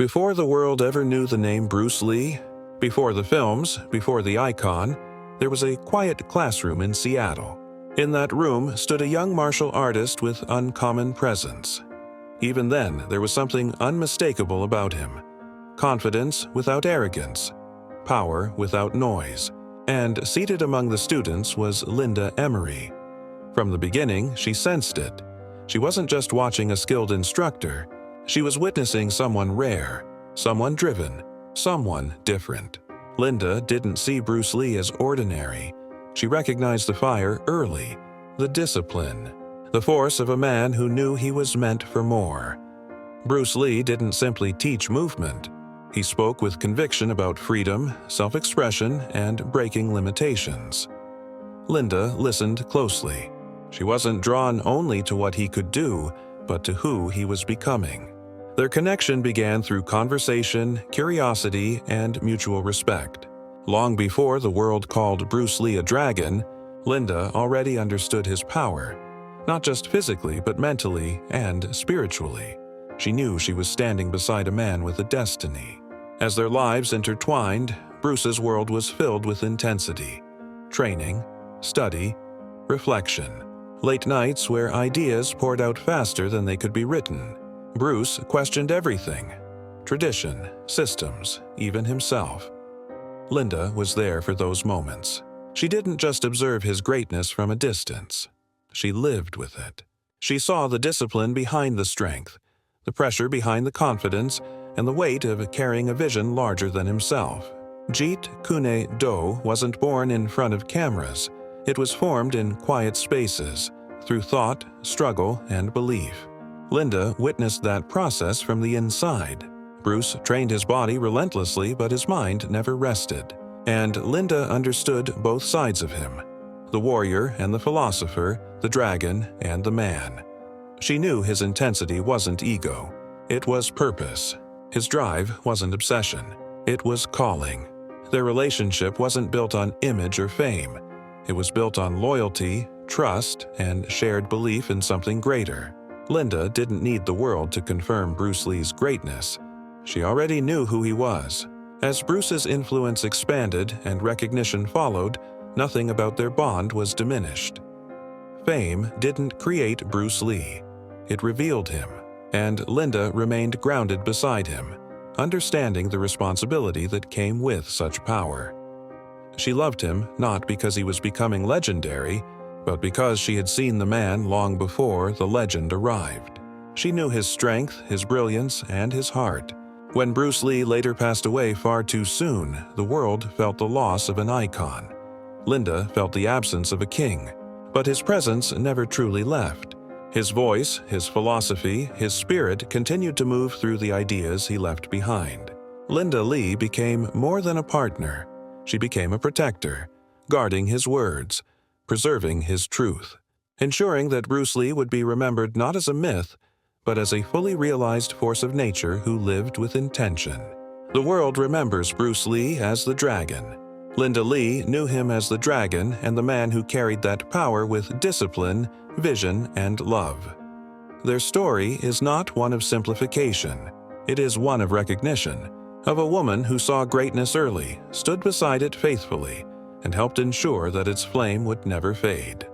Before the world ever knew the name Bruce Lee, before the films, before the icon, there was a quiet classroom in Seattle. In that room stood a young martial artist with uncommon presence. Even then, there was something unmistakable about him. Confidence without arrogance, power without noise. And seated among the students was Linda Emery. From the beginning, she sensed it. She wasn't just watching a skilled instructor. She was witnessing someone rare, someone driven, someone different. Linda didn't see Bruce Lee as ordinary. She recognized the fire early, the discipline, the force of a man who knew he was meant for more. Bruce Lee didn't simply teach movement. He spoke with conviction about freedom, self-expression, and breaking limitations. Linda listened closely. She wasn't drawn only to what he could do, but to who he was becoming. Their connection began through conversation, curiosity, and mutual respect. Long before the world called Bruce Lee a dragon, Linda already understood his power, not just physically but mentally and spiritually. She knew she was standing beside a man with a destiny. As their lives intertwined, Bruce's world was filled with intensity, training, study, reflection. Late nights where ideas poured out faster than they could be written. Bruce questioned everything: tradition, systems, even himself. Linda was there for those moments. She didn't just observe his greatness from a distance. She lived with it. She saw the discipline behind the strength, the pressure behind the confidence, and the weight of carrying a vision larger than himself. Jeet Kune Do wasn't born in front of cameras. It was formed in quiet spaces, through thought, struggle, and belief. Linda witnessed that process from the inside. Bruce trained his body relentlessly, but his mind never rested. And Linda understood both sides of him: the warrior and the philosopher, the dragon and the man. She knew his intensity wasn't ego. It was purpose. His drive wasn't obsession. It was calling. Their relationship wasn't built on image or fame. It was built on loyalty, trust, and shared belief in something greater. Linda didn't need the world to confirm Bruce Lee's greatness. She already knew who he was. As Bruce's influence expanded and recognition followed, nothing about their bond was diminished. Fame didn't create Bruce Lee. It revealed him. And Linda remained grounded beside him, understanding the responsibility that came with such power. She loved him not because he was becoming legendary, but because she had seen the man long before the legend arrived. She knew his strength, his brilliance, and his heart. When Bruce Lee later passed away far too soon, the world felt the loss of an icon. Linda felt the absence of a king, but his presence never truly left. His voice, his philosophy, his spirit continued to move through the ideas he left behind. Linda Lee became more than a partner. She became a protector, guarding his words, preserving his truth, ensuring that Bruce Lee would be remembered not as a myth, but as a fully realized force of nature who lived with intention. The world remembers Bruce Lee as the dragon. Linda Lee knew him as the dragon and the man who carried that power with discipline, vision, and love. Their story is not one of simplification. It is one of recognition, of a woman who saw greatness early, stood beside it faithfully, and helped ensure that its flame would never fade.